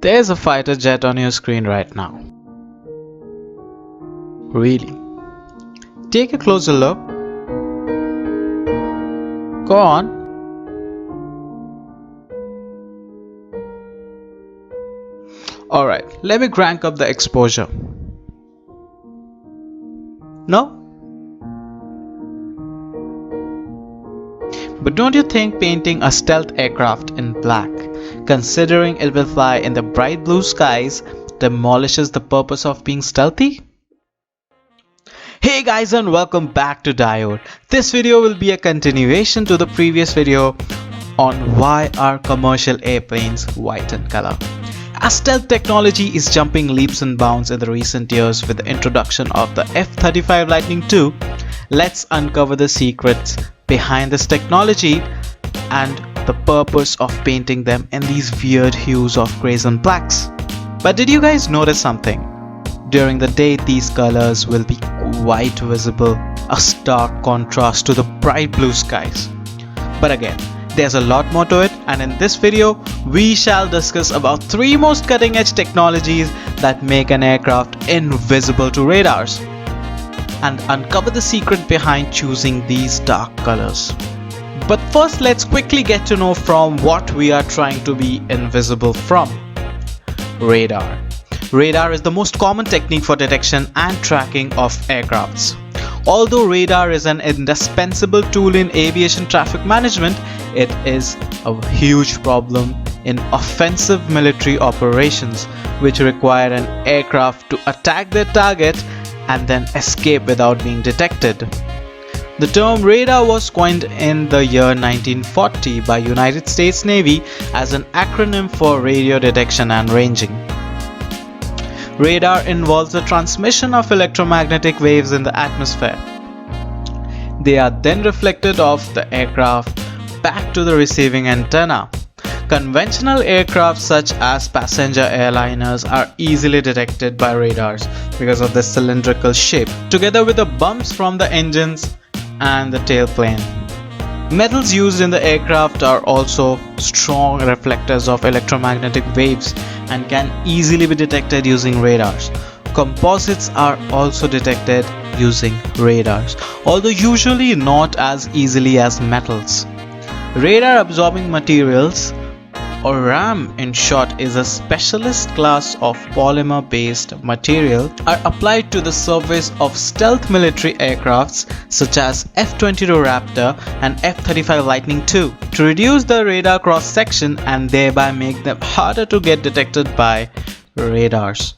There's a fighter jet on your screen right now. Really? Take a closer look. Go on. Alright, let me crank up the exposure. No? But don't you think painting a stealth aircraft in black, considering it will fly in the bright blue skies, demolishes the purpose of being stealthy? Hey guys, and welcome back to Diode. This video will be a continuation to the previous video on why are commercial airplanes white in color. As stealth technology is jumping leaps and bounds in the recent years with the introduction of the F35 Lightning II, let's uncover the secrets behind this technology and the purpose of painting them in these weird hues of grays and blacks. But did you guys notice something? During the day, these colors will be quite visible, a stark contrast to the bright blue skies. But again, there's a lot more to it, and in this video, we shall discuss about 3 most cutting-edge technologies that make an aircraft invisible to radars, and uncover the secret behind choosing these dark colors. But first, let's quickly get to know from what we are trying to be invisible from. Radar. Radar is the most common technique for detection and tracking of aircrafts. Although radar is an indispensable tool in aviation traffic management, it is a huge problem in offensive military operations, which require an aircraft to attack their target and then escape without being detected. The term radar was coined in the year 1940 by United States Navy as an acronym for radio detection and ranging. Radar involves the transmission of electromagnetic waves in the atmosphere. They are then reflected off the aircraft back to the receiving antenna. Conventional aircraft such as passenger airliners are easily detected by radars because of the cylindrical shape, together with the bumps from the engines and the tailplane. Metals used in the aircraft are also strong reflectors of electromagnetic waves and can easily be detected using radars. Composites are also detected using radars, although usually not as easily as metals. Radar absorbing materials, or RAM in short, is a specialist class of polymer-based material are applied to the surface of stealth military aircrafts such as F-22 Raptor and F-35 Lightning II to reduce the radar cross-section and thereby make them harder to get detected by radars.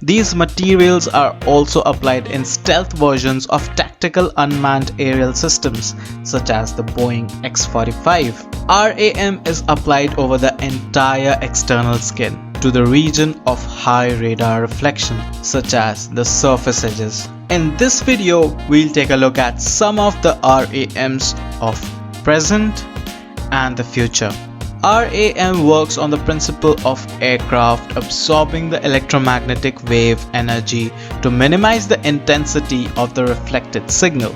These materials are also applied in stealth versions of tactical unmanned aerial systems such as the Boeing X-45. RAM is applied over the entire external skin to the region of high radar reflection such as the surface edges. In this video, we'll take a look at some of the RAMs of present and the future. RAM works on the principle of aircraft absorbing the electromagnetic wave energy to minimize the intensity of the reflected signal.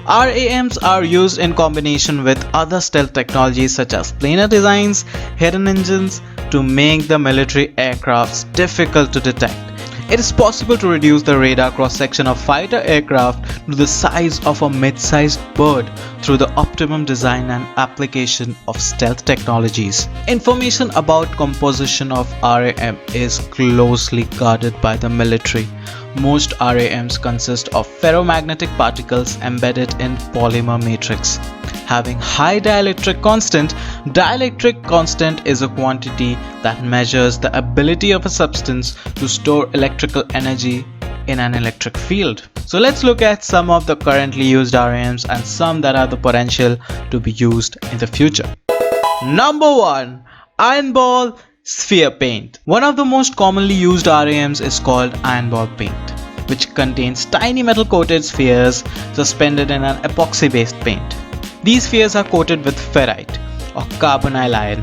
RAMs are used in combination with other stealth technologies such as planar designs, hidden engines to make the military aircrafts difficult to detect. It is possible to reduce the radar cross-section of fighter aircraft to the size of a mid-sized bird through the optimum design and application of stealth technologies. Information about composition of RAM is closely guarded by the military. Most RAMs consist of ferromagnetic particles embedded in polymer matrix. Having high dielectric constant, dielectric constant is a quantity that measures the ability of a substance to store electrical energy in an electric field. So let's look at some of the currently used RAMs and some that have the potential to be used in the future. Number 1. Iron ball sphere paint. One of the most commonly used RAMs is called iron ball paint, which contains tiny metal coated spheres suspended in an epoxy-based paint. These spheres are coated with ferrite or carbonyl iron.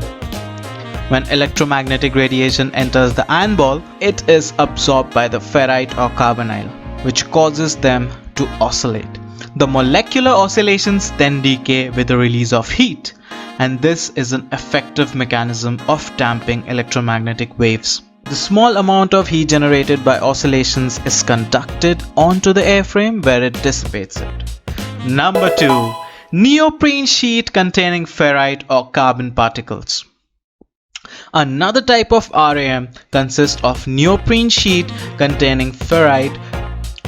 When electromagnetic radiation enters the iron ball, it is absorbed by the ferrite or carbonyl, which causes them to oscillate. The molecular oscillations then decay with the release of heat, and this is an effective mechanism of damping electromagnetic waves. The small amount of heat generated by oscillations is conducted onto the airframe where it dissipates it. Number 2. Neoprene sheet containing ferrite or carbon particles. Another type of RAM consists of neoprene sheet containing ferrite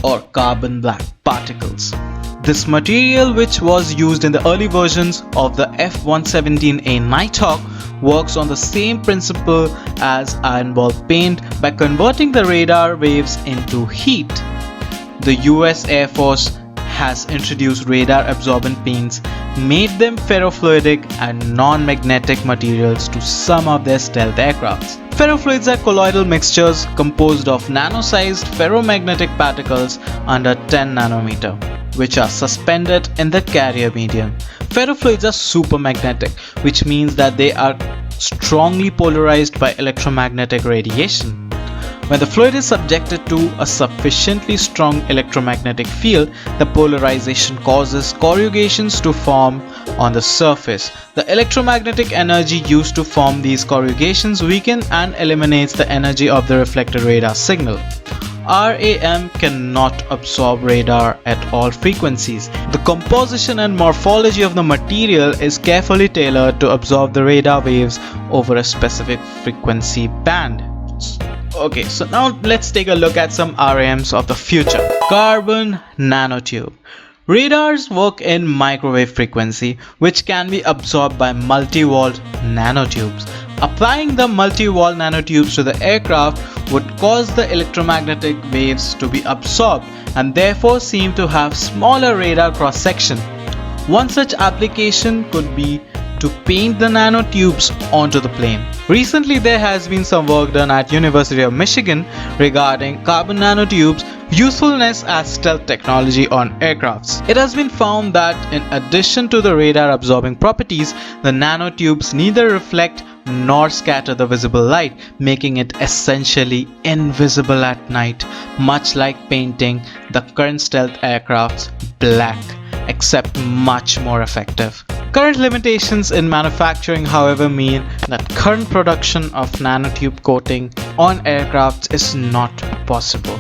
or carbon black particles. This material, which was used in the early versions of the F-117A Nighthawk, works on the same principle as iron ball paint by converting the radar waves into heat. The US Air Force has introduced radar absorbent paints, made them ferrofluidic and non-magnetic materials to some of their stealth aircrafts. Ferrofluids are colloidal mixtures composed of nano-sized ferromagnetic particles under 10 nanometer, which are suspended in the carrier medium. Ferrofluids are supermagnetic, which means that they are strongly polarized by electromagnetic radiation. When the fluid is subjected to a sufficiently strong electromagnetic field, the polarization causes corrugations to form on the surface. The electromagnetic energy used to form these corrugations weakens and eliminates the energy of the reflected radar signal. RAM cannot absorb radar at all frequencies. The composition and morphology of the material is carefully tailored to absorb the radar waves over a specific frequency band. Okay, so now let's take a look at some RAMs of the future. Carbon nanotube. Radars work in microwave frequency, which can be absorbed by multi-walled nanotubes. Applying the multi-wall nanotubes to the aircraft would cause the electromagnetic waves to be absorbed and therefore seem to have smaller radar cross-section. One such application could be to paint the nanotubes onto the plane. Recently, there has been some work done at University of Michigan regarding carbon nanotubes' usefulness as stealth technology on aircrafts. It has been found that in addition to the radar absorbing properties, the nanotubes neither reflect nor scatter the visible light, making it essentially invisible at night, much like painting the current stealth aircrafts black, except much more effective. Current limitations in manufacturing, however, mean that current production of nanotube coating on aircrafts is not possible.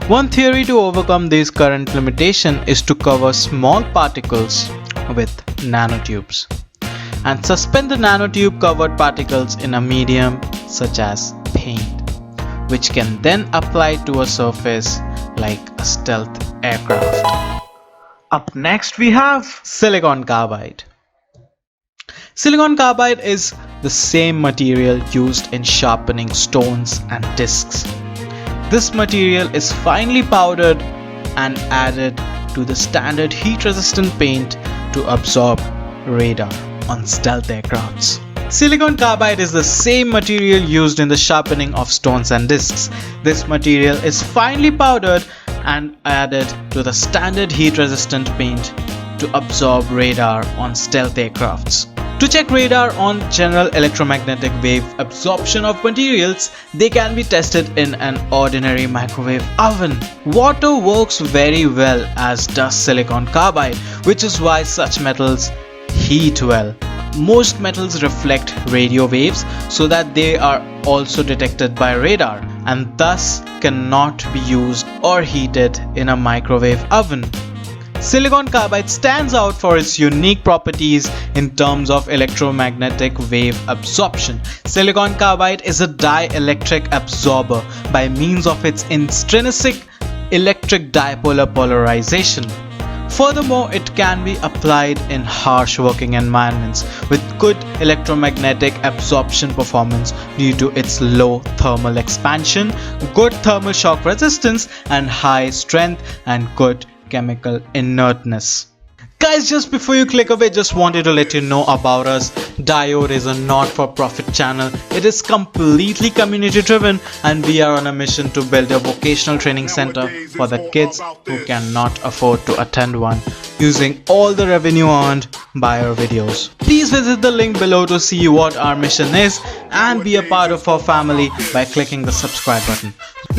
One theory to overcome these current limitations is to cover small particles with nanotubes and suspend the nanotube covered particles in a medium such as paint, which can then apply to a surface like a stealth aircraft. Up next we have silicon carbide. Silicon carbide is the same material used in sharpening stones and discs. This material is finely powdered and added to the standard heat-resistant paint to absorb radar on stealth aircrafts. Silicon carbide is the same material used in the sharpening of stones and discs. This material is finely powdered and added to the standard heat-resistant paint to absorb radar on stealth aircrafts. To check radar on general electromagnetic wave absorption of materials, they can be tested in an ordinary microwave oven. Water works very well, as does silicon carbide, which is why such metals heat well. Most metals reflect radio waves so that they are also detected by radar and thus cannot be used or heated in a microwave oven. Silicon carbide stands out for its unique properties in terms of electromagnetic wave absorption. Silicon carbide is a dielectric absorber by means of its intrinsic electric dipolar polarization. Furthermore, it can be applied in harsh working environments with good electromagnetic absorption performance due to its low thermal expansion, good thermal shock resistance, and high strength and good chemical inertness. Guys, just before you click away, just wanted to let you know about us. Diode is a not-for-profit channel. It is completely community driven and we are on a mission to build a vocational training center for the kids who cannot afford to attend one, using all the revenue earned by our videos. Please visit the link below to see what our mission is and be a part of our family by clicking the subscribe button.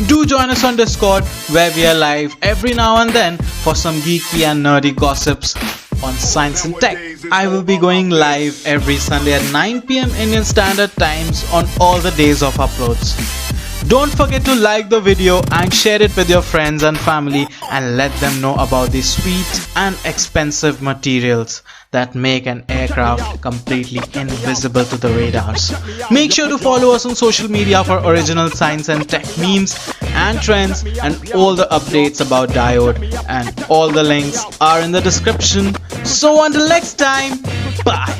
Do join us on Discord, where we are live every now and then for some geeky and nerdy gossips. on Science and Tech. I will be going live every Sunday at 9 p.m. Indian Standard Times on all the days of uploads. Don't forget to like the video and share it with your friends and family and let them know about the sweet and expensive materials that make an aircraft completely invisible to the radars. Make sure to follow us on social media for original science and tech memes and trends and all the updates about Diode, and all the links are in the description. So until next time, bye!